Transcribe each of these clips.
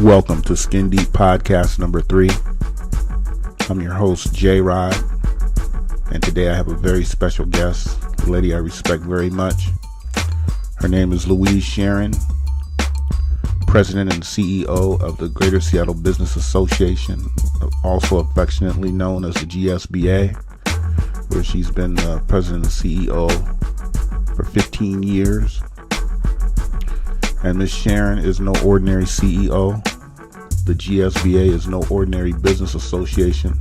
Welcome to Skin Deep Podcast number 3. I'm your host, J-Rod, and today I have a very special guest, a lady I respect very much. Her name is Louise Chernin, President and CEO of the Greater Seattle Business Association, also affectionately known as the GSBA, where she's been President and CEO for 15 years. And Ms. Chernin is no ordinary CEO. The GSBA is no ordinary business association.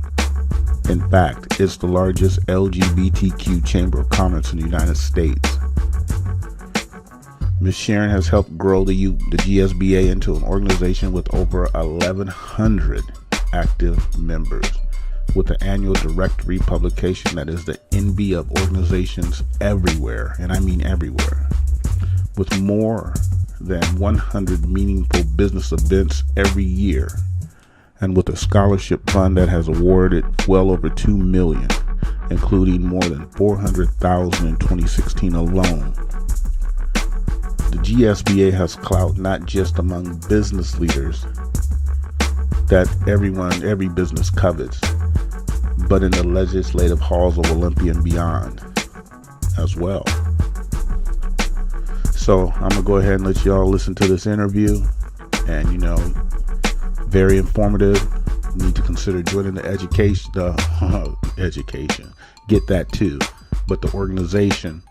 In fact, it's the largest LGBTQ Chamber of Commerce in the United States. Ms. Chernin has helped grow the GSBA into an organization with over 1,100 active members, with an annual directory publication that is the envy of organizations everywhere, and I mean everywhere, with more than 100 meaningful business events every year, and with a scholarship fund that has awarded well over $2 million, including more than $400,000 in 2016 alone. The GSBA has clout not just among business leaders that every business covets, but in the legislative halls of Olympia and beyond as well. So I'm going to go ahead and let y'all listen to this interview, and very informative. You need to consider joining the education, get that too, but the organization,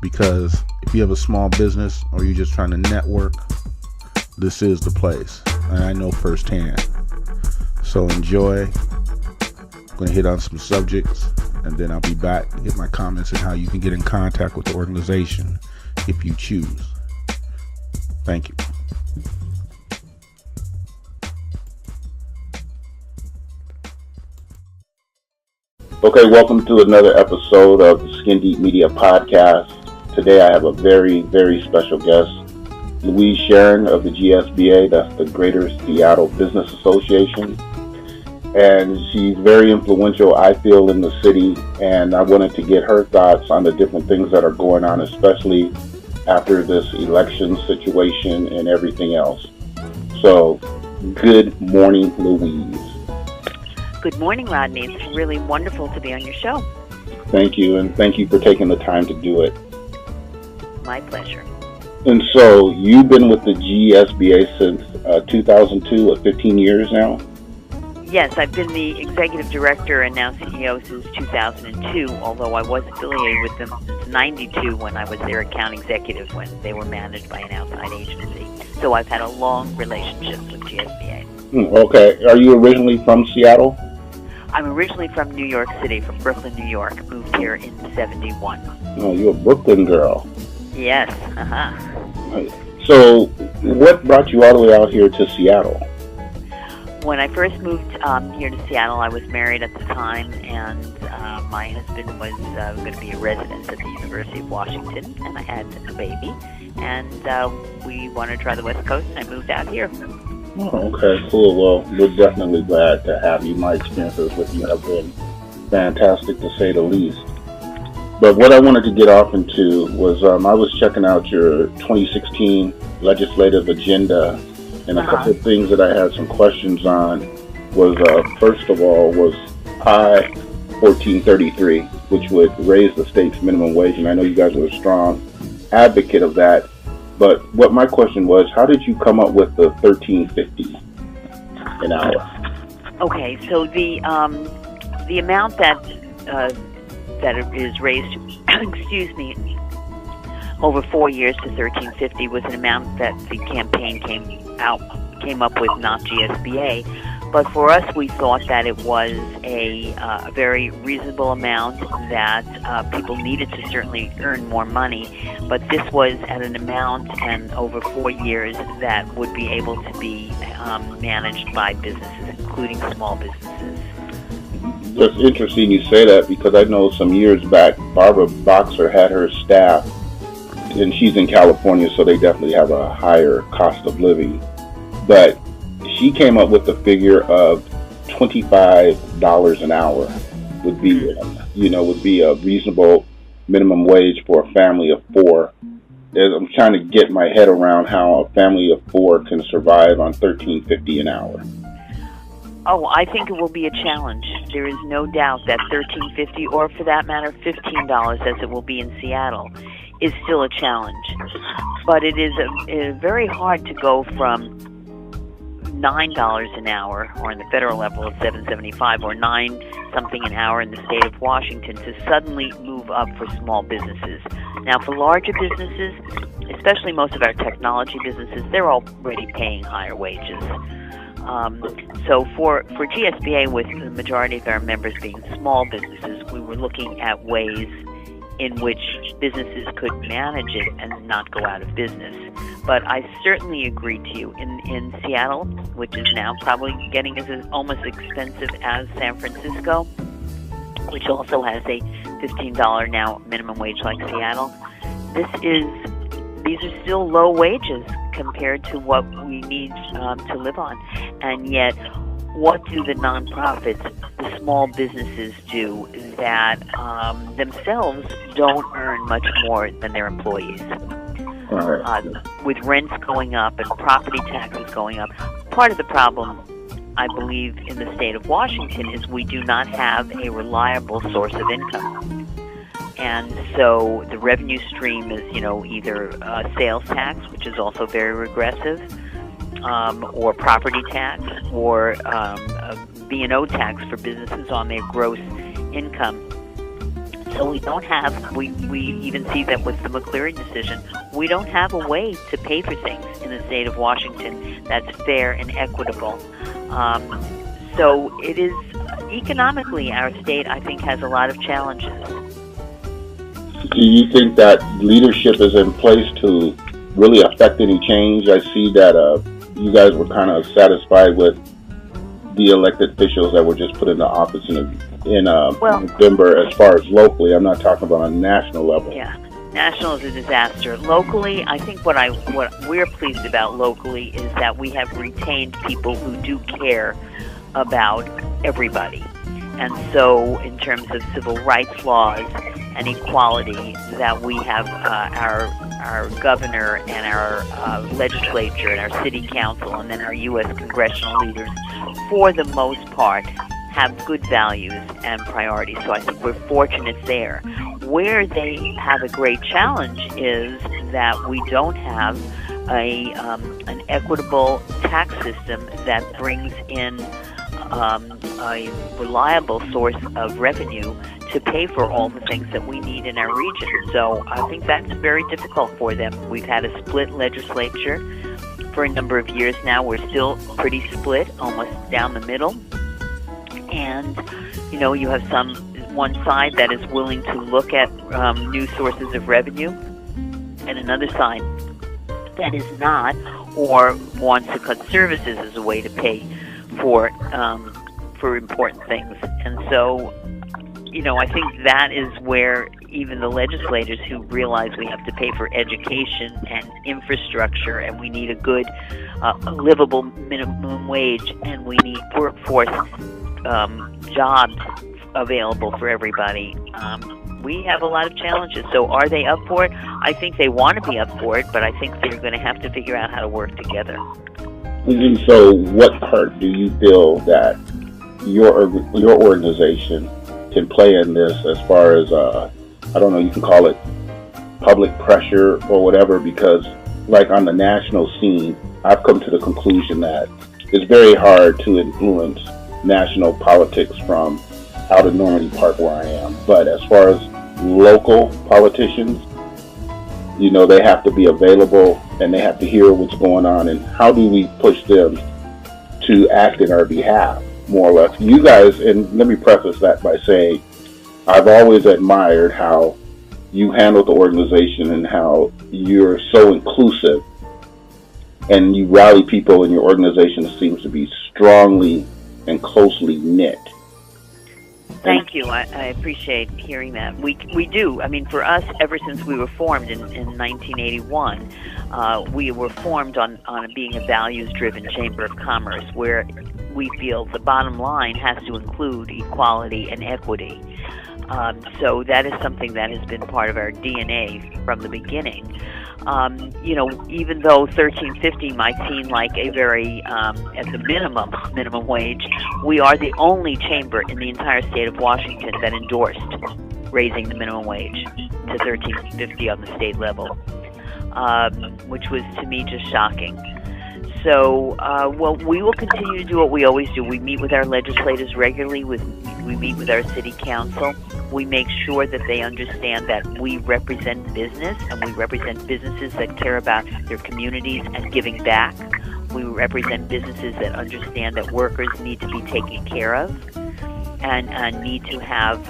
because if you have a small business or you're just trying to network, this is the place, and I know firsthand. So enjoy. I'm going to hit on some subjects, and then I'll be back to get my comments on how you can get in contact with the organization if you choose. Thank you. Okay, welcome to another episode of the Skin Deep Media Podcast. Today I have a very, very special guest, Louise Chernin of the GSBA, that's the Greater Seattle Business Association. And she's very influential, I feel, in the city, and I wanted to get her thoughts on the different things that are going on, especially after this election situation and everything else. So, good morning, Louise. Good morning, Rodney. It's really wonderful to be on your show. Thank you, and thank you for taking the time to do it. My pleasure. And so, you've been with the GSBA since 2002, 15 years now? Yes, I've been the executive director and now CEO since 2002, although I was affiliated with them since 92 when I was their account executive when they were managed by an outside agency. So I've had a long relationship with GSBA. Okay. Are you originally from Seattle? I'm originally from New York City, from Brooklyn, New York. Moved here in 71. Oh, you're a Brooklyn girl. Yes. So what brought you all the way out here to Seattle? When I first moved here to Seattle, I was married at the time, and my husband was going to be a resident at the University of Washington, and I had a baby, and we wanted to try the West Coast, and I moved out here. Oh, okay, cool. Well, we're definitely glad to have you. My experiences with you have been fantastic, to say the least. But what I wanted to get off into was I was checking out your 2016 legislative agenda, and a couple of things that I had some questions on was, first of all, was I 1433, which would raise the state's minimum wage, and I know you guys were a strong advocate of that. But what my question was, how did you come up with the $13.50 an hour? Okay, so the amount that it is raised, excuse me, over 4 years to $13.50 was an amount that the campaign came up with, not GSBA. But for us, we thought that it was a very reasonable amount, that people needed to certainly earn more money. But this was at an amount, and over 4 years, that would be able to be managed by businesses, including small businesses. It's interesting you say that, because I know some years back, Barbara Boxer had her staff, and she's in California, so they definitely have a higher cost of living. But she came up with the figure of $25 an hour would be a reasonable minimum wage for a family of 4. is I'm trying to get my head around how a family of four can survive on $13.50 an hour. Oh, I think it will be a challenge. There is no doubt that $13.50, or for that matter, $15, as it will be in Seattle, is still a challenge. But it is very hard to go from $9 an hour, or in the federal level of $7.75, or $9 something an hour in the state of Washington, to suddenly move up for small businesses. Now, for larger businesses, especially most of our technology businesses, they're already paying higher wages. So for GSBA, with the majority of our members being small businesses, we were looking at ways in which businesses could manage it and not go out of business. But I certainly agree to you. In Seattle, which is now probably getting as almost expensive as San Francisco, which also has a $15 now minimum wage like Seattle, these are still low wages compared to what we need to live on. And yet, what do the nonprofits, the small businesses do that themselves don't earn much more than their employees? With rents going up and property taxes going up, part of the problem, I believe, in the state of Washington is we do not have a reliable source of income. And so the revenue stream is, either sales tax, which is also very regressive, or property tax, or B&O tax for businesses on their gross income. So we don't have, we even see that with the McCleary decision, we don't have a way to pay for things in the state of Washington that's fair and equitable. So it is, economically, our state, I think, has a lot of challenges. Do you think that leadership is in place to really affect any change? I see that you guys were kind of satisfied with the elected officials that were just put into office in November. As far as locally, I'm not talking about on a national level. Yeah, national is a disaster. Locally, I think what we're pleased about locally is that we have retained people who do care about everybody. And so in terms of civil rights laws and equality, that we have our governor and our legislature and our city council and then our U.S. congressional leaders, for the most part, have good values and priorities. So I think we're fortunate there. Where they have a great challenge is that we don't have an equitable tax system that brings in a reliable source of revenue to pay for all the things that we need in our region. So I think that's very difficult for them. We've had a split legislature for a number of years now. We're still pretty split, almost down the middle. And, you have one side that is willing to look at new sources of revenue, and another side that is not, or wants to cut services as a way to pay for important things. And so, I think that is where even the legislators who realize we have to pay for education and infrastructure, and we need a good, livable minimum wage, and we need workforce jobs available for everybody. We have a lot of challenges. So are they up for it? I think they want to be up for it, but I think they're going to have to figure out how to work together. And so what part do you feel that your organization can play in this, as far as, I don't know, you can call it public pressure or whatever, because like on the national scene, I've come to the conclusion that it's very hard to influence national politics from out of Normandy Park where I am. But as far as local politicians, they have to be available and they have to hear what's going on, and how do we push them to act in our behalf, more or less. You guys, and let me preface that by saying, I've always admired how you handle the organization and how you're so inclusive and you rally people, and your organization seems to be strongly and closely knit. Thank you. I appreciate hearing that. We do. I mean, for us, ever since we were formed in 1981, we were formed on being a values-driven Chamber of Commerce, where we feel the bottom line has to include equality and equity. So that is something that has been part of our DNA from the beginning. Even though 1350 might seem like a very, at the minimum wage, we are the only chamber in the entire state of Washington that endorsed raising the minimum wage to 1350 on the state level, which was to me just shocking. So, we will continue to do what we always do. We meet with our legislators regularly. We meet with our city council. We make sure that they understand that we represent business, and we represent businesses that care about their communities and giving back. We represent businesses that understand that workers need to be taken care of and need to have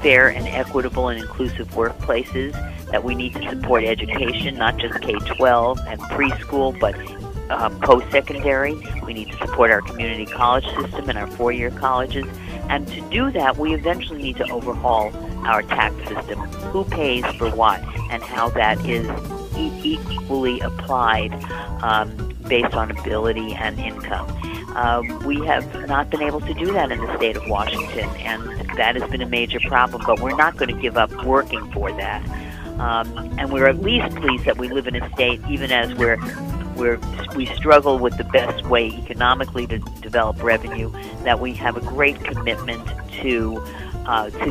fair and equitable and inclusive workplaces, that we need to support education, not just K-12 and preschool, but post-secondary. We need to support our community college system and our four-year colleges. And to do that, we eventually need to overhaul our tax system. Who pays for what, and how that is equally applied based on ability and income. We have not been able to do that in the state of Washington, and that has been a major problem, but we're not going to give up working for that. And we're at least pleased that we live in a state, even as we struggle with the best way economically to develop revenue, that we have a great commitment to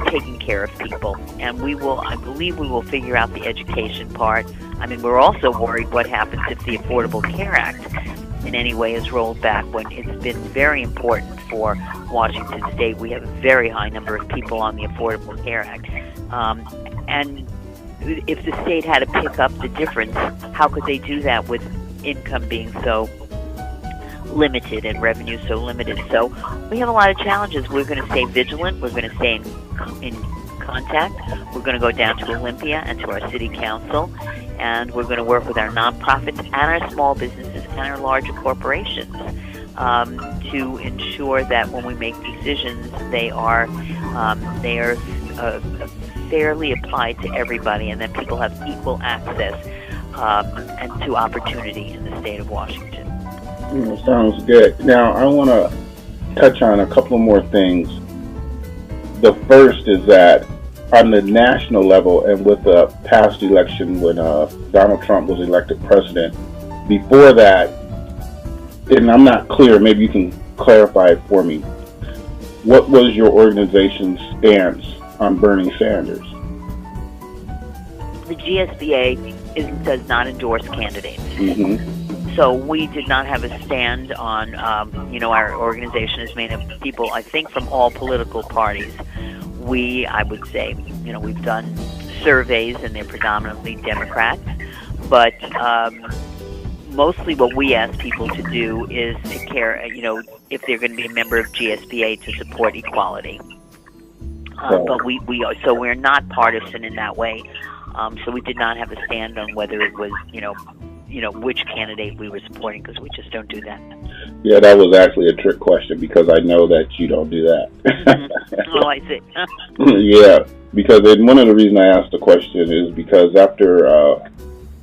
taking care of people. And I believe we will figure out the education part. I mean, we're also worried what happens if the Affordable Care Act in any way is rolled back, when it's been very important for Washington State. We have a very high number of people on the Affordable Care Act. And if the state had to pick up the difference, how could they do that with income being so limited and revenue so limited? So we have a lot of challenges. We're going to stay vigilant. We're going to stay in contact. We're going to go down to Olympia and to our city council, and we're going to work with our nonprofits and our small businesses and our larger corporations to ensure that when we make decisions, they are fairly applied to everybody, and that people have equal access and to opportunity in the state of Washington. Sounds good. Now, I want to touch on a couple more things. The first is that on the national level, and with the past election when Donald Trump was elected president, before that, and I'm not clear, maybe you can clarify it for me, what was your organization's stance on Bernie Sanders? The GSBA does not endorse candidates. Mm-hmm. So we did not have a stand on, our organization is made of people, I think, from all political parties. I would say, we've done surveys, and they're predominantly Democrats, but mostly what we ask people to do is to care, if they're going to be a member of GSBA, to support equality. But we're not partisan in that way. So we did not have a stand on whether it was, which candidate we were supporting, because we just don't do that. Yeah, that was actually a trick question, because I know that you don't do that. Mm-hmm. Oh, I see. Yeah, because one of the reasons I asked the question is because after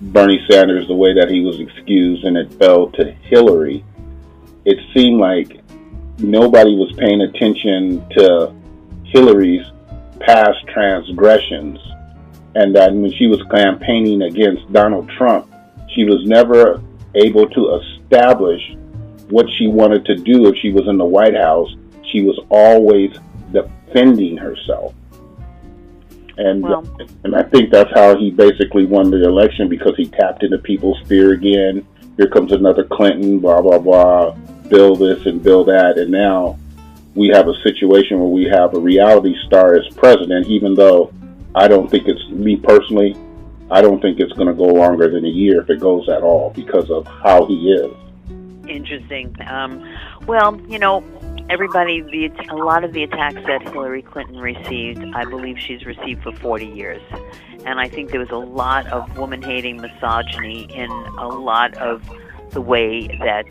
Bernie Sanders, the way that he was excused and it fell to Hillary, it seemed like nobody was paying attention to Hillary's past transgressions, and that when she was campaigning against Donald Trump, she was never able to establish what she wanted to do if she was in the White House. She was always defending herself. And I think that's how he basically won the election, because he tapped into people's fear again. Here comes another Clinton, blah, blah, blah, bill this and bill that. And now we have a situation where we have a reality star as president, even though I don't think I don't think it's going to go longer than a year, if it goes at all, because of how he is. Interesting. Everybody, a lot of the attacks that Hillary Clinton received, I believe she's received for 40 years. And I think there was a lot of woman-hating misogyny in a lot of the way that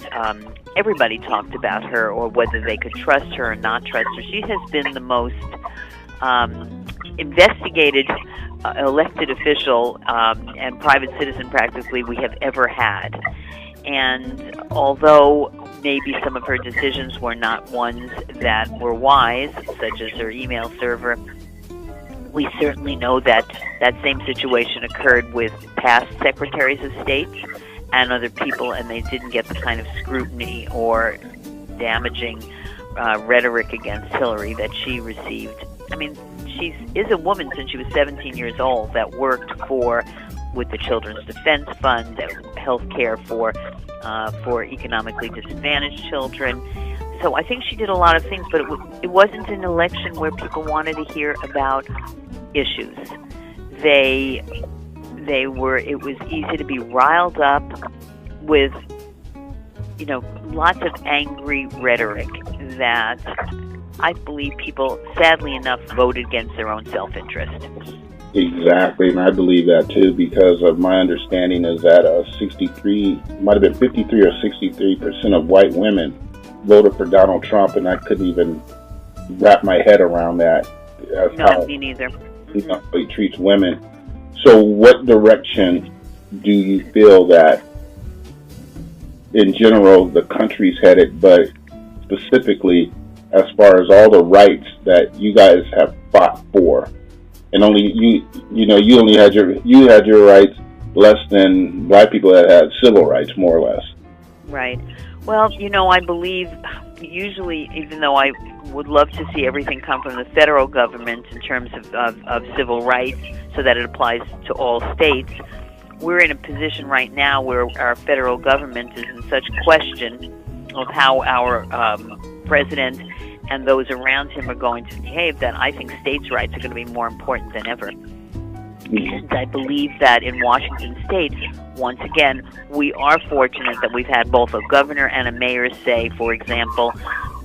everybody talked about her, or whether they could trust her or not trust her. She has been the most investigated elected official and private citizen, practically, we have ever had. And although maybe some of her decisions were not ones that were wise, such as her email server, We certainly know that that same situation occurred with past secretaries of state and other people, and they didn't get the kind of scrutiny or damaging rhetoric against Hillary that she received. I mean, she is a woman since she was 17 years old that worked with the Children's Defense Fund, health care for economically disadvantaged children. So I think she did a lot of things, but it wasn't an election where people wanted to hear about issues. It was easy to be riled up with, lots of angry rhetoric that I believe people, sadly enough, voted against their own self-interest. Exactly, and I believe that too, because of my understanding is that might have been 53 or 63% of white women voted for Donald Trump, and I couldn't even wrap my head around that. No, me neither. He treats women. So what direction do you feel that, in general, the country's headed, but specifically as far as all the rights that you guys have fought for? And only you only had your rights less than black people that had civil rights, more or less. Right. Well, I believe usually, even though I would love to see everything come from the federal government in terms of civil rights so that it applies to all states, we're in a position right now where our federal government is in such question of how our president and those around him are going to behave that I think states' rights are going to be more important than ever. And I believe that in Washington State, once again, we are fortunate that we've had both a governor and a mayor say, for example,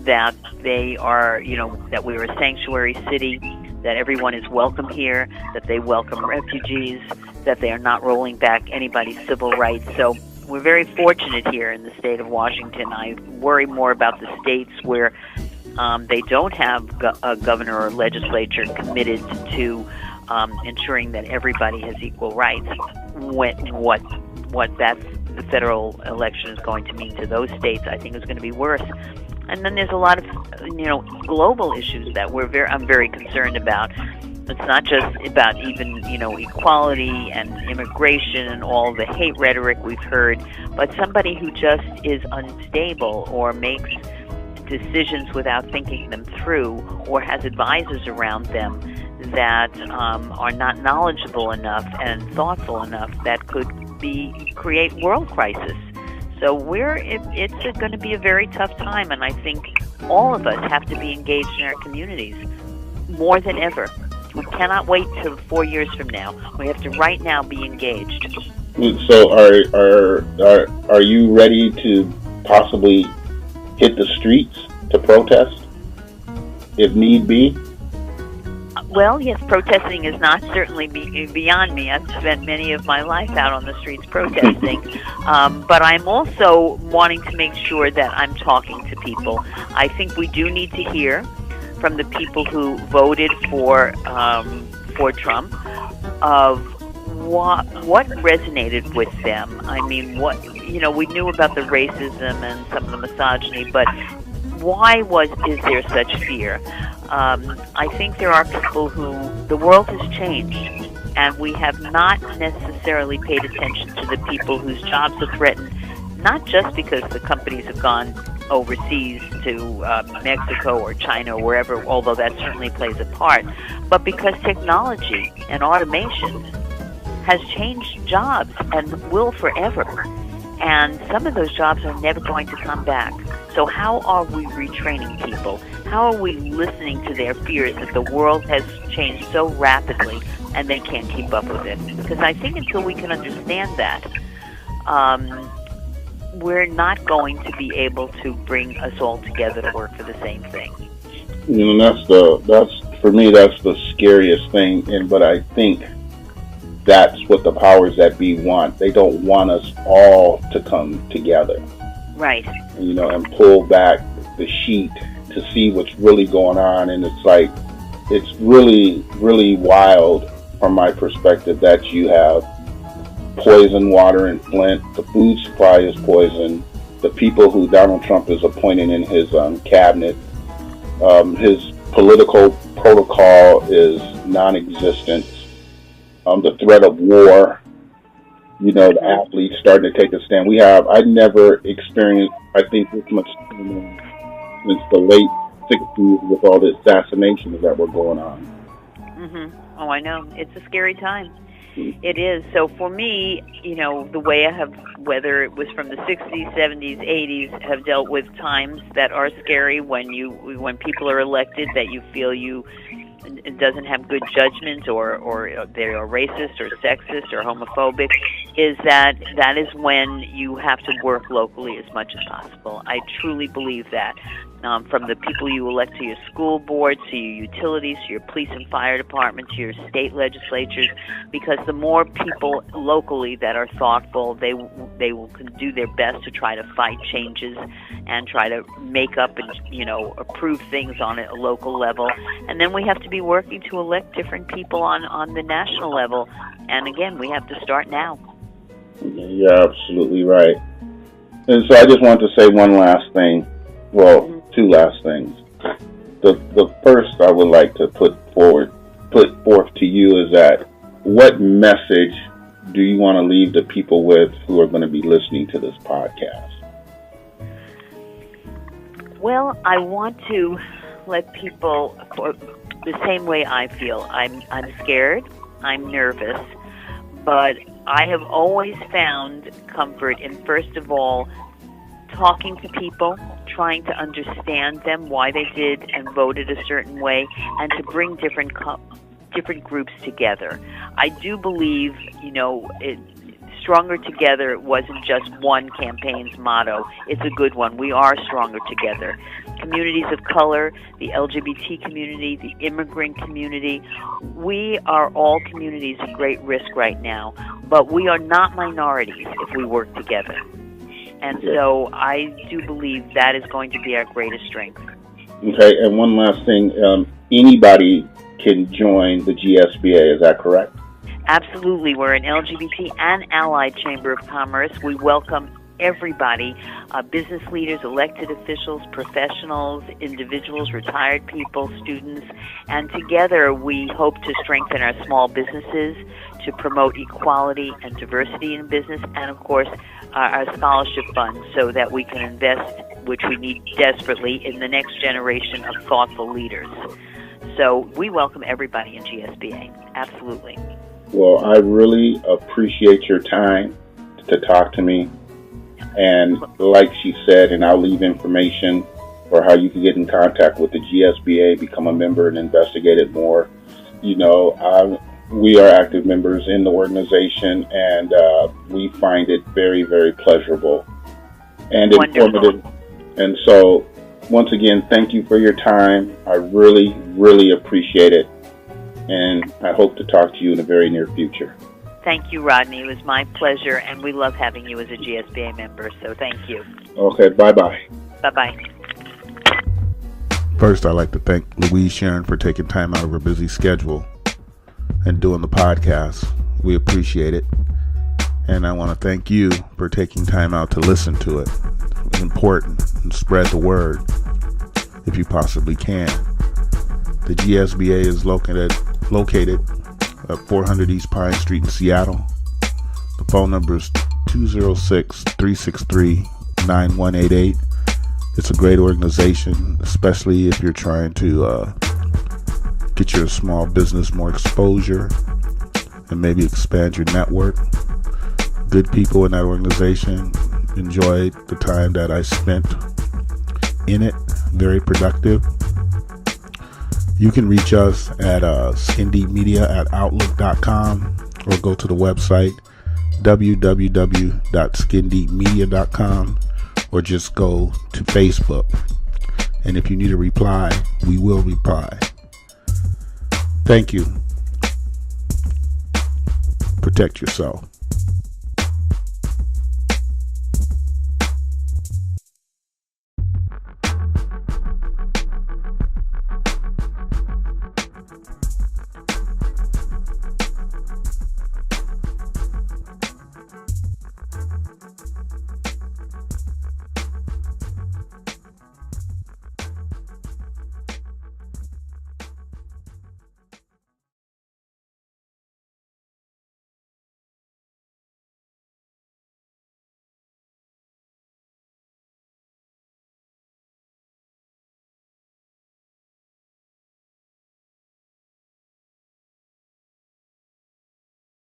that they are, that we're a sanctuary city, that everyone is welcome here, that they welcome refugees, that they are not rolling back anybody's civil rights. So we're very fortunate here in the state of Washington. I worry more about the states where they don't have a governor or legislature committed to ensuring that everybody has equal rights. What the federal election is going to mean to those states, I think, is going to be worse. And then there's a lot of global issues that I'm very concerned about. It's not just about even equality and immigration and all the hate rhetoric we've heard, but somebody who just is unstable or makes decisions without thinking them through, or has advisors around them that are not knowledgeable enough and thoughtful enough that could create world crisis. So it's going to be a very tough time, and I think all of us have to be engaged in our communities more than ever. We cannot wait till 4 years from now. We have to right now be engaged. So are you ready to possibly hit the streets to protest, if need be? Well, yes, protesting is not certainly beyond me. I've spent many of my life out on the streets protesting, but I'm also wanting to make sure that I'm talking to people. I think we do need to hear from the people who voted for Trump of what resonated with them. I mean, we knew about the racism and some of the misogyny, but why is there such fear? I think there are people the world has changed, and we have not necessarily paid attention to the people whose jobs are threatened, not just because the companies have gone overseas to Mexico or China or wherever, although that certainly plays a part, but because technology and automation has changed jobs and will forever. And some of those jobs are never going to come back. So how are we retraining people? How are we listening to their fears that the world has changed so rapidly and they can't keep up with it? Because I think until we can understand that, we're not going to be able to bring us all together to work for the same thing. That's for me, that's the scariest thing. But I think that's what the powers that be want. They don't want us all to come together. Right. And pull back the sheet to see what's really going on. And it's really, really wild from my perspective that you have poison water in Flint. The food supply is poison. The people who Donald Trump is appointing in his cabinet, his political protocol is non-existence, the threat of war, the athletes starting to take a stand. I never experienced, I think, this much since the late 60s with all the assassinations that were going on. Oh, I know. It's a scary time. It is. So for me, the way I have, whether it was from the 60s, 70s, 80s, have dealt with times that are scary when people are elected that you feel it doesn't have good judgment or they are racist or sexist or homophobic, is that is when you have to work locally as much as possible. I truly believe that. From the people you elect to your school board, to your utilities, to your police and fire department, to your state legislatures, because the more people locally that are thoughtful, they will do their best to try to fight changes and try to make up and approve things on a local level. And then we have to be working to elect different people on the national level. And again, we have to start now. You're absolutely right. And so I just want to say one last thing. Well, two last things. The first I would like to put forth to you is that what message do you want to leave the people with who are going to be listening to this podcast? Well, I want to let people, the same way I feel. I'm scared, I'm nervous, but I have always found comfort in, first of all, talking to people, trying to understand them, why they did and voted a certain way, and to bring different groups together. I do believe, stronger together wasn't just one campaign's motto. It's a good one. We are stronger together. Communities of color, the LGBT community, the immigrant community, we are all communities at great risk right now, but we are not minorities if we work together. And so I do believe that is going to be our greatest strength. Okay, and one last thing. Anybody can join the GSBA, is that correct? Absolutely. We're an LGBT and allied Chamber of Commerce. We welcome everybody, business leaders, elected officials, professionals, individuals, retired people, students, and together we hope to strengthen our small businesses, to promote equality and diversity in business, and of course our scholarship funds so that we can invest, which we need desperately, in the next generation of thoughtful leaders. So we welcome everybody in GSBA. Absolutely. Well, I really appreciate your time to talk to me. And like she said, and I'll leave information for how you can get in contact with the GSBA, become a member and investigate it more. We are active members in the organization, and we find it very, very pleasurable and informative. And so, once again, thank you for your time. I really, really appreciate it. And I hope to talk to you in the very near future. Thank you, Rodney. It was my pleasure, and we love having you as a GSBA member, so thank you. Okay, bye-bye. Bye-bye. First, I'd like to thank Louise Chernin for taking time out of her busy schedule and doing the podcast. We appreciate it. And I want to thank you for taking time out to listen to it. It's important, and spread the word if you possibly can. The GSBA is located at 400 East Pine Street in Seattle. The phone number is 206-363-9188. It's a great organization, especially if you're trying to get your small business more exposure and maybe expand your network. Good people in that organization. Enjoyed the time that I spent in it. Very productive. You can reach us at skindeepmedia@outlook.com or go to the website www.skindeepmedia.com or just go to Facebook. And if you need a reply, we will reply. Thank you. Protect yourself.